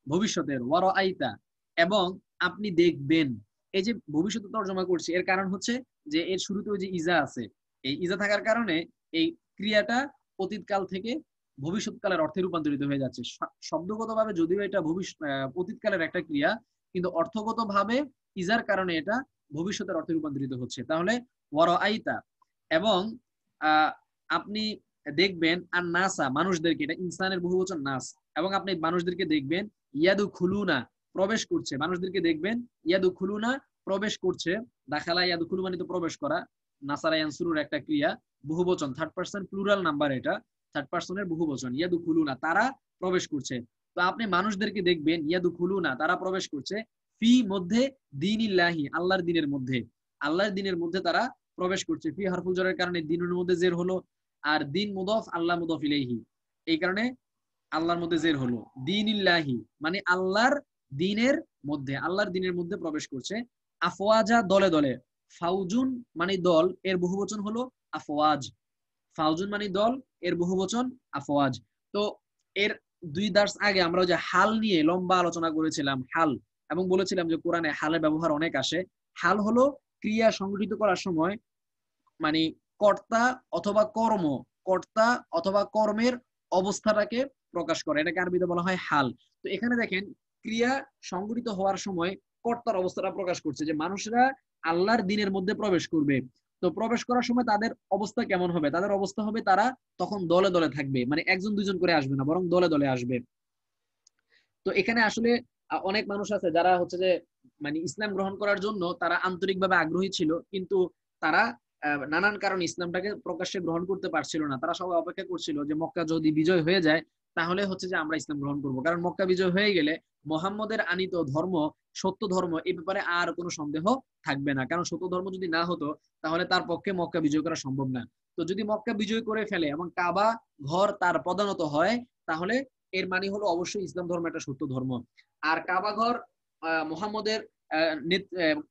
ভবিষ্যতের, ওয়ারাআইতা, এবং আপনি দেখবেন। এই যে ভবিষ্যতে তর্জমা করছি, এর কারণ হচ্ছে যে এর শুরুতে ওই যে ইজা আছে, এই ইজা থাকার কারণে এই ক্রিয়াটা অতীতকাল থেকে ভবিষ্যৎকালের অর্থে রূপান্তরিত হয়ে যাচ্ছে। শব্দগতভাবে যদিও এটা অতীতকালের একটা ক্রিয়া, কিন্তু অর্থগতভাবে ইজার কারণে এটা ভবিষ্যতের অর্থে রূপান্তরিত হচ্ছে। তাহলে ওয়ারাআইতা, এবং আপনি দেখবেন, আর নাসা মানুষদেরকে, এটা ইনসানের বহুবচন নাস, এবং আপনি মানুষদেরকে দেখবেন, ইয়াদু খুলুনা প্রবেশ করছে, মানুষদেরকে দেখবেন, ইয়াদু খুলুনা প্রবেশ করছে, দাখালা ইয়াদু খুলু মানে তো প্রবেশ করা, নাসারা ইয়ানসুরুর একটা ক্রিয়া, বহুবচন, থার্ড পারসন প্লুরাল নাম্বার, এটা থার্ড পারসনের বহুবচন, ইয়াদু খুলুনা তারা প্রবেশ করছে। তো আপনি মানুষদেরকে দেখবেন, ইয়াদু খুলুনা তারা প্রবেশ করছে, ফি মধ্যে দীনিল্লাহি আল্লাহর দিনের মধ্যে, আল্লাহর দিনের মধ্যে তারা প্রবেশ করছে। ফি হারফুল জরের কারণে দিনের মধ্যে জের হলো, আর দিন মুদফ, আল্লাহ মুদফ ইলাইহি, এই কারণে আল্লাহর মধ্যে জের হলো, দীনিল্লাহি মানে আল্লাহর দিনের মধ্যে, আল্লাহর দিনের মধ্যে প্রবেশ করছে। আফওয়াজা দলে দলে, ফাউজুন মানে দল, এর বহুবচন হলো আফওয়াজ, ফাউজুন মানে দল, এর বহুবচন আফওয়াজ। তো এর দুই দার্স আগে আমরা যে হাল নিয়ে লম্বা আলোচনা করেছিলাম, হাল, এবং বলেছিলাম যে কোরআনে হালের ব্যবহার অনেক আসে। হাল হলো ক্রিয়া সংগঠিত করার সময়, মানে কর্তা অথবা কর্ম, কর্তা অথবা কর্মের অবস্থাটাকে প্রকাশ করে, এটাকে আরবিতে বলা হয় হাল। তো এখানে দেখেন ক্রিয়া সংগঠিত হওয়ার সময় কর্তার অবস্থাটা প্রকাশ করছে, যে মানুষরা আল্লাহর দিনের মধ্যে প্রবেশ করবে। তো প্রবেশ করার সময় তাদের অবস্থা কেমন হবে, তাদের অবস্থা হবে তারা তখন দলে দলে থাকবে, মানে একজন দুইজন করে আসবে না, বরং দলে দলে আসবে। তো এখানে আসলে অনেক মানুষ আছে যারা হচ্ছে যে মানে ইসলাম গ্রহণ করার জন্য তারা আন্তরিকভাবে আগ্রহী ছিল, কিন্তু তারা নানান কারণে ইসলামটাকে প্রকাশ্যে গ্রহণ করতে পারছিল না। তারা সবাই অপেক্ষা করছিল যে মক্কা যদি বিজয় হয়ে যায় তাহলে হচ্ছে যে আমরা ইসলাম গ্রহণ করব, কারণ মক্কা বিজয় হয়ে গেলে মোহাম্মদের আনিত ধর্ম সত্য ধর্ম, এই ব্যাপারে আর কোনো সন্দেহ থাকবে না, কারণ সত্য ধর্ম যদি না হতো তাহলে তার পক্ষে মক্কা বিজয় করা সম্ভব না। তো যদি মক্কা বিজয় করে ফেলে এবং কাবা ঘর তার প্রধানত হয়, তাহলে এর মানে হলো অবশ্যই ইসলাম ধর্ম একটা সত্য ধর্ম। আর কাবা ঘর মুহাম্মদের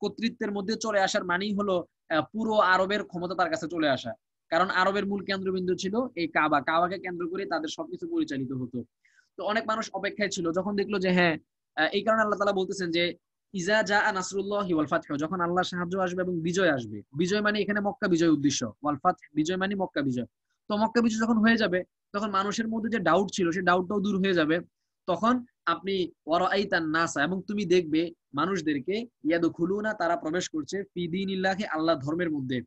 কর্তৃত্বের মধ্যে চলে আসার মানেই হলো পুরো আরবের ক্ষমতা তার কাছে চলে আসা, কারণ আরবের মূল কেন্দ্রবিন্দু ছিল এই কাবা, কাবাকে কেন্দ্র করে তাদের সবকিছু পরিচালিত হতো। তো অনেক মানুষ অপেক্ষায় ছিল, যখন দেখলো যে হ্যাঁ, এই কারণে আল্লাহ তাআলা বলতেছেন যে ইজা জা নাসরুল্লাহি ওয়াল ফাতহু, যখন আল্লাহর সাহায্য আসবে এবং বিজয় আসবে। বিজয় মানে এখানে মক্কা বিজয় উদ্দেশ্য, ওয়াল ফাতহ বিজয় মানে মক্কা বিজয়। তো মক্কা বিজয় যখন হয়ে যাবে, তখন মানুষের মধ্যে যে ডাউট ছিল সেই ডাউটটাও দূর হয়ে যাবে। তখন আপনি ওয়ারাআইতান নাসা, এবং তুমি দেখবে মানুষদেরকে, ইয়াদখুলুনা তারা প্রবেশ করছে, ফি দীনিল্লাহি আল্লাহ ধর্মের মধ্যে।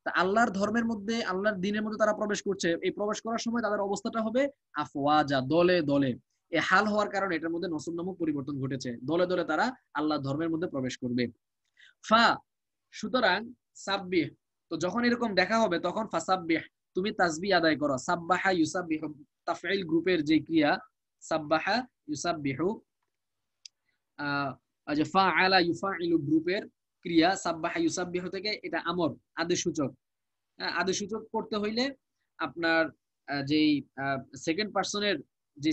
তা আল্লাহর ধর্মের মধ্যে, আল্লাহর দ্বীনের মধ্যে তারা প্রবেশ করছে, এই প্রবেশ করার সময় তাদের অবস্থাটা হবে আফওয়াজা, দলে দলে। এই হাল হওয়ার কারণে এটার মধ্যে নসব নামক পরিবর্তন ঘটেছে, দলে দলে তারা আল্লাহর ধর্মের মধ্যে প্রবেশ করবে। ফা, সুতরাং সাব্বিহ, তো যখন এরকম দেখা হবে তখন ফাসাব্বিহ, তুমি তাসবিহ আদায় করো। সাব্বাহা ইউসাব্বিহু, তাফঈল গ্রুপের যে ক্রিয়া, সাব্বাহা ইউসাব্বিহু, যে ফাআলা ইউফাইলু গ্রুপের ক্রিয়া, সাব্বাহা ইউসাব্বিহু থেকে এটা আমর, আদেশসূচক। আদেশসূচক করতে হইলে আপনার যেই সেকেন্ড পারসনের যে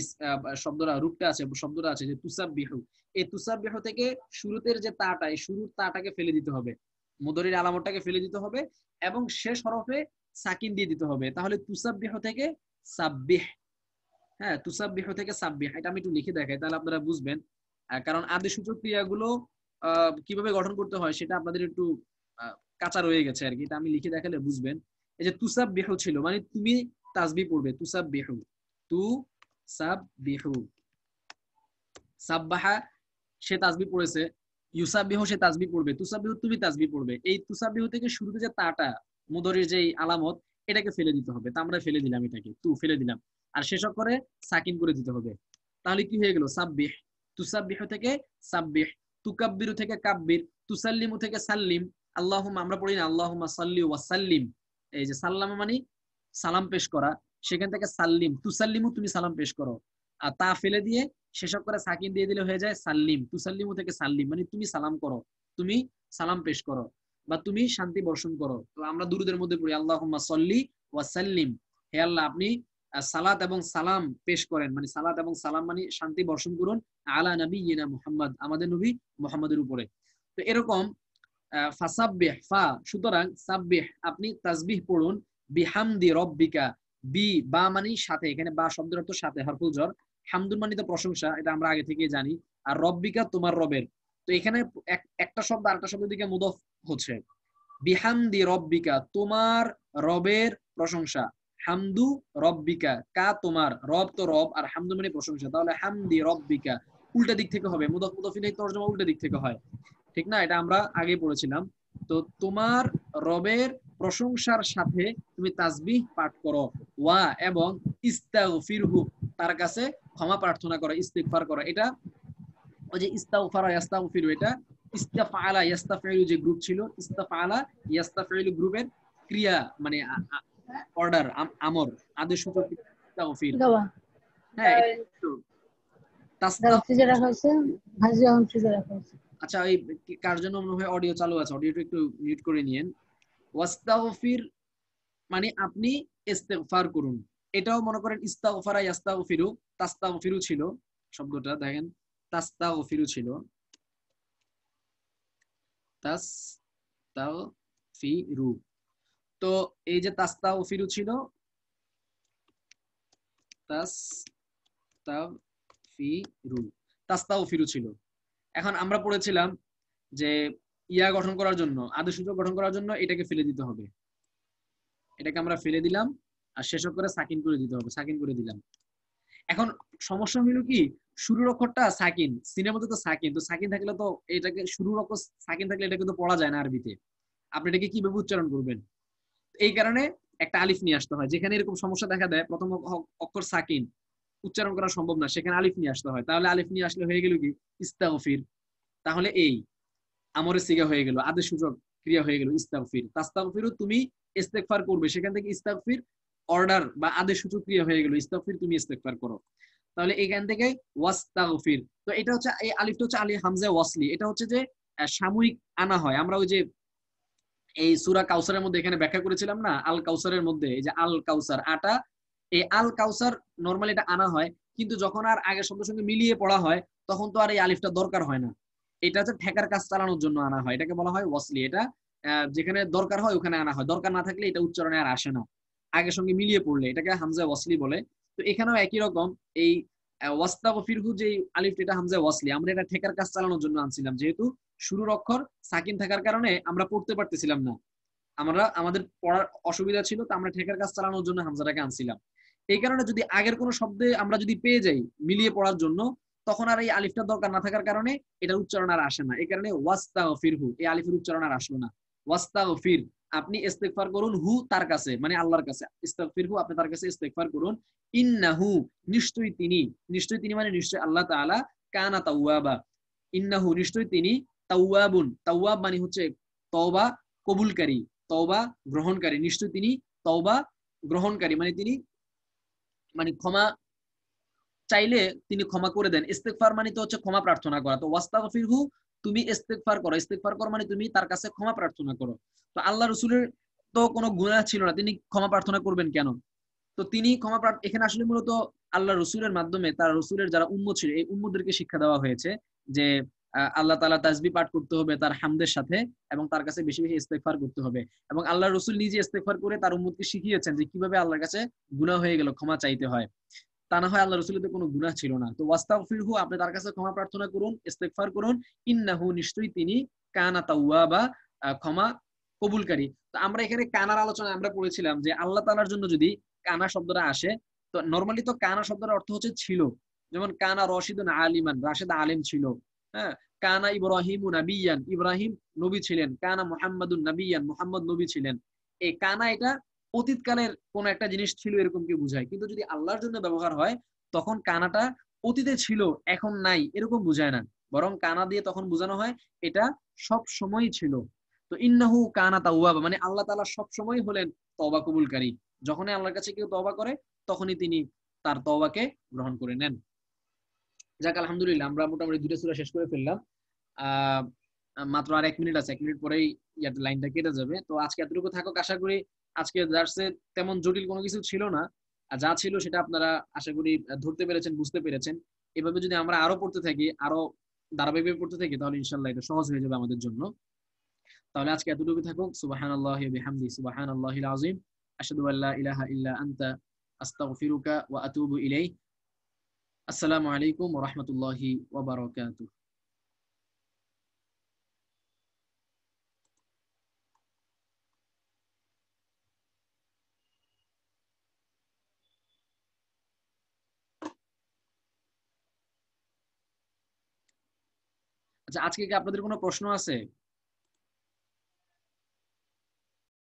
রূপটা আছে, শব্দটা আছে যে তুসাব্বিহু, এই তুসাব্বিহু থেকে শুরুতের যে তাটা, এই শুরুর তাটাকে ফেলে দিতে হবে, মুদরির আলামতটাকে ফেলে দিতে হবে এবং শেষ হরফে সাকিন দিয়ে দিতে হবে। তাহলে তুসাব্বিহু থেকে সাব্বিহ, হ্যাঁ তুসাব্বিহু থেকে সাব্বিহ। এটা আমি একটু লিখে দেখাই তাহলে আপনারা বুঝবেন, কারণ আদেশসূচক ক্রিয়াগুলো কিভাবে গঠন করতে হয় সেটা আপনাদের একটু কাঁচা রয়ে গেছে আর কি, এটা আমি লিখে দেখালে বুঝবেন। এই যে তুসাব্বিহু ছিল মানে তুমি তাসবিহ পড়বে, তুসাব্বিহু, তুসাব্বিহু, সাব্বাহা সে তাসবিহ পড়েছে, ইউসাব্বিহু সে তাসবিহ পড়বে, তুসাব্বিহু তুমি তাসবিহ পড়বে। এই তুসাব্বিহু থেকে শুরুতে যে তাটা, মুদরির যে আলামত, এটাকে ফেলে দিতে হবে। তা আমরা ফেলে দিলাম, এটাকে তু ফেলে দিলাম, আর শেষ করে সাকিন করে দিতে হবে। তাহলে কি হয়ে গেল? সাব্বিহ, তুসাব্বিহু থেকে সাব্বিহ, তুকাব্বিরু থেকে কাব্বির, তুসাল্লিমু থেকে সাল্লিম, আল্লাহুম্মা আমরা পড়ি না আল্লাহুম্মা সাল্লি ওয়া সাল্লিম, এই যে সাল্লাম মানে সালাম পেশ করা, সেখান থেকে সাল্লিম, তুসাল্লিমু তুমি সালাম পেশ করো, আর তা ফেলে দিয়ে শেষক করে সাকিন দিয়ে দিলে হয়ে যায় সাল্লিম। তুসাল্লিমু থেকে সাল্লিম মানে তুমি সালাম করো, তুমি সালাম পেশ করো বা তুমি শান্তি বর্ষণ করো। তো আমরা দুরুদের মধ্যে পড়ি আল্লাহুম্মা সাল্লি ওয়া সাল্লিম, হে আল্লাহ আপনি সালাত এবং সালাম পেশ করেন, মানে সালাত এবং সালাম মানে শান্তি বর্ষণ করুন, আলা নাবিয়িনা মুহাম্মদ, আমাদের নবী মুহাম্মাদের উপরে। তো এরকম ফাসাব্বিহ, ফা, সুতরাং সাব্বিহ আপনি তাসবিহ পড়ুন, বিহামদি রব্বিকা, বি বা মানে সাথে, এখানে বা শব্দের অর্থ সাথে, হরফুল জর, হামদুন মানে তো প্রশংসা, এটা আমরা আগে থেকে জানি, আর রব্বিকা তোমার রবের। তো এখানে একটা শব্দ আরেকটা শব্দের দিকে মুদফ হচ্ছে, বিহামদি রব্বিকা তোমার রবের প্রশংসা, হামদু রব্বিকা, কা তোমার, রব তো রব, আর হামদু মানে প্রশংসা, তাহলে হামদি রব্বিকা উল্টা দিক থেকে হবে, মুদফ মুদফ ইলাইহি তরজমা উল্টা দিক থেকে হয়, ঠিক না? এটা আমরা আগে পড়েছিলাম। তো তোমার রবের প্রশংসার সাথে তুমি তাসবিহ পাঠ করো, ওয়া এবং ইস্তাগফিরহু তার কাছে ক্ষমা প্রার্থনা করো, ইস্তিগফার করো। এটা ওই যে ইস্তাগফারা ইস্তাগফিরু, এটা ইস্তাফআলা ইস্তাফিলু যে গ্রুপ ছিল, ইস্তাফআলা ইস্তাফিলু গ্রুপের ক্রিয়া, মানে অর্ডার, আমর, আদেশ সূচক ইস্তাগফির। হ্যাঁ আচ্ছা, এই কার জন্য মনে হয় অডিও চালু আছে, অডিওটা একটু মিউট করে নিয়েন। ওয়াস্তাগফির মানে আপনি ইস্তিগফার করুন, এটাও মনে করেন ইস্তাগফারা ইস্তাগফিরু, তাস্তাগফিরু ছিল শব্দটা, দেখেন তাস্তাগফিরু ছিল, তাস্তাগফিরু। তো এই যে তাস্তাগফিরু ছিল, তাস্তাগফিরু ছিল। এখন আমরা পড়েছিলাম যে ইয়া গঠন করার জন্য, আদেশসূচক গঠন করার জন্য এটাকে ফেলে দিতে হবে, এটাকে আমরা ফেলে দিলাম আর শেষক করে সাকিন করে দিতে হবে, সাকিন করে দিলাম। এখন সমস্যা হলো কি, শুরুর অক্ষরটা সাকিন, সিনের মধ্যে তো সাকিন, তো সাকিন থাকলে তো এটাকে শুরুর অক্ষর সাকিন থাকলে এটাকে তো পড়া যায় না আরবিতে, আপনি এটাকে কিভাবে উচ্চারণ করবেন? এই কারণে একটা আলিফ নিয়ে আসতে হয়, যেখানে এরকম সমস্যা দেখা দেয় প্রথম অক্ষর সাকিন উচ্চারণ করা সম্ভব না, সেখানে আলিফ নিয়ে আসতে হয়। তাহলে আলিফ নিয়ে আসলে হয়ে গেল কি ইস্তাগফির, তাহলে এই আমরের সিগা হয়ে গেল, আদেশ সূচক ক্রিয়া হয়ে গেল ইস্তাগফির। তাস্তাগফিরু তুমি ইস্তেগফার করবে, সেখান থেকে ইস্তাগফির অর্ডার বা আদেশ সূচক ক্রিয়া হয়ে গেল, ইস্তাগফির তুমি ইস্তেগফার করো। তাহলে এখান থেকে ওয়াস্তাগফির, তো এটা হচ্ছে এই আলিফটা হচ্ছে আলি হামজা ওয়াসলি, এটা হচ্ছে যে সাময়িক আনা হয়। আমরা ওই যে এই সূরা কাউসারের মধ্যে এখানে ব্যাখ্যা করেছিলাম না, আল কাউসারের মধ্যে এই যে আল কাউসার আটা, এই আল কাউসার নরমালি এটা আনা হয়, কিন্তু যখন আর আগের শব্দের সঙ্গে মিলিয়ে পড়া হয় তখন তো আর এই আলিফটা দরকার হয় না, এটা হচ্ছে ঠেকার কাজ চালানোর জন্য আনা হয়, এটাকে বলা হয় ওয়াসলি। এটা যেখানে দরকার হয় ওখানে আনা হয়, দরকার না থাকলে এটা উচ্চারণে আর আসে না, আগের সঙ্গে মিলিয়ে পড়লে এটাকে হামজা ওয়াসলি বলে। তো এখানেও একই রকম, এই ওয়াস্তাগফিরহু যে আলিফ, এটা হামজা ওয়াসলি, আমরা এটা ঠেকার কাজ চালানোর জন্য আনছিলাম, যেহেতু শুরুর অক্ষর সাকিন থাকার কারণে আমরা পড়তে পারতেছিলাম না, আমাদের পড়ার অসুবিধা ছিল, তো আমরা ঠেকার কাজ চালানোর জন্য হামজাটাকে আনছিলাম। এই কারণে যদি আগের কোনো শব্দে আমরা যদি পেয়ে যাই মিলিয়ে পড়ার জন্য, তখন আর এই আলিফটা দরকার না থাকার কারণে এটা উচ্চারণ আর আসে না, এই কারণে ওয়াস্তাগফিরহু এই আলিফের উচ্চারণ আর আসলো না, ওয়াস্তাগফির আপনি ইস্তেগফার করুন হু তার কাছে, মানে আল্লাহর কাছে। ইস্তাগফিরহু, আপনি তার কাছে ইস্তেগফার করুন। ইন্নাহু, নিশ্চয়ই তিনি, নিশ্চয়ই তিনি মানে নিশ্চয়ই আল্লাহ তাআলা, কানা তাওয়াবা, ইন্নাহু নিশ্চয়ই তিনি, তাওয়াবুন, তাওয়াব মানে হচ্ছে তওবা কবুলকারী, তওবা গ্রহণকারী, নিশ্চয়ই তিনি তওবা গ্রহণকারী, মানে তিনি মানে ক্ষমা চাইলে তিনি ক্ষমা করে দেন। ইস্তেগফার মানে তো হচ্ছে ক্ষমা প্রার্থনা করা। তো ওয়াস্তাগফিরহু, তুমি ইস্তেগফার করো, ইস্তেগফার করো মানে তুমি তার কাছে ক্ষমা প্রার্থনা করো। তো আল্লাহ রাসূলের তো কোনো গুনাহ ছিল না, তিনি ক্ষমা প্রার্থনা করবেন কেন? তো তিনি ক্ষমা এখানে আসলে মূলত আল্লাহ রসুলের মাধ্যমে তার রসুলের যারা উম্মত ছিল এই উম্মতদেরকে শিক্ষা দেওয়া হয়েছে যে আল্লাহ তাআলা তাসবিহ পাঠ করতে হবে তার হামদের সাথে, এবং তার কাছে বেশি বেশি ইস্তেগফার করতে হবে। এবং আল্লাহ রসুল নিজে ইস্তেগফার করে তার উম্মতকে শিখিয়েছেন যে কিভাবে আল্লাহর কাছে গুনাহ হয়ে গেল ক্ষমা চাইতে হয়। তা না হয় আল্লাহ রসুলের তো কোনো গুনাহ ছিল না। তো ওয়াস্তাগফিরহু, আপনি তার কাছে ক্ষমা প্রার্থনা করুন, ইস্তেগফার করুন। ইন্নাহু, নিশ্চয়ই তিনি, কানা তাওয়াবা, ক্ষমা কবুলকারী। তো আমরা এখানে কানার আলোচনা আমরা পড়েছিলাম যে আল্লাহ তাআলার জন্য যদি কানা শব্দটা আসে, তো নরমালি তো কানা শব্দের অর্থ হচ্ছে ছিল। যেমন কানা রশিদুন আলিমান, রাশেদ আলেম ছিল। হ্যাঁ, কানা ইব্রাহিমু নাবিয়ান, ইব্রাহিম নবী ছিলেন। কানা মুহাম্মাদুন নাবিয়ান, মুহাম্মদ নবী ছিলেন। এই কানা এটা অতীতকালের কোন একটা জিনিস ছিল এরকম কি বোঝায়। কিন্তু যদি আল্লাহর জন্য ব্যবহার হয় তখন কানাটা অতীতে ছিল এখন নাই এরকম বোঝায় না, বরং কানা দিয়ে তখন বোঝানো হয় এটা সব সময়ই ছিল। তো ইন্নাহু কানা তাওয়াবা মানে আল্লাহ তাআলা সব সময় হলেন তওবা কবুলকারী। যখনই আল্লাহর কাছে কেউ তওবা করে তখনই তিনি তার তওবাকে গ্রহণ করে নেন। যাক আলহামদুলিল্লাহ, আমরা মোটামুটি দুটো সূরা শেষ করে ফেললাম। আহ মাত্র আর 1 মিনিট আছে, 1 মিনিট পরেই লাইনটা কেটে যাবে। তো আজকে এতটুকু থাকুক। আশা করি আজকে দার্সে তেমন জটিল কোনো কিছু ছিল না, আর যা ছিল সেটা আপনারা আশা করি ধরতে পেরেছেন, বুঝতে পেরেছেন। এভাবে যদি আমরা আরো পড়তে থাকি, আরো ধারাবাহিকভাবে পড়তে থাকি, তাহলে ইনশাআল্লাহ এটা সহজ হয়ে যাবে আমাদের জন্য। তাহলে আজকে এতটুকু থাকুক। সুবহানাল্লাহি ওয়া বিহামদিহি, সুবহানাল্লাহিল আযীম, আশহাদু আল্লা ইলাহা ইল্লা আনতা, আস্তাগফিরুকা ওয়া আতুবু ইলাইক। আসসালামু আলাইকুম ওয়া রাহমাতুল্লাহি ওয়া বারাকাতুহু। আচ্ছা, আজকে কি আপনাদের কোনো প্রশ্ন আছে?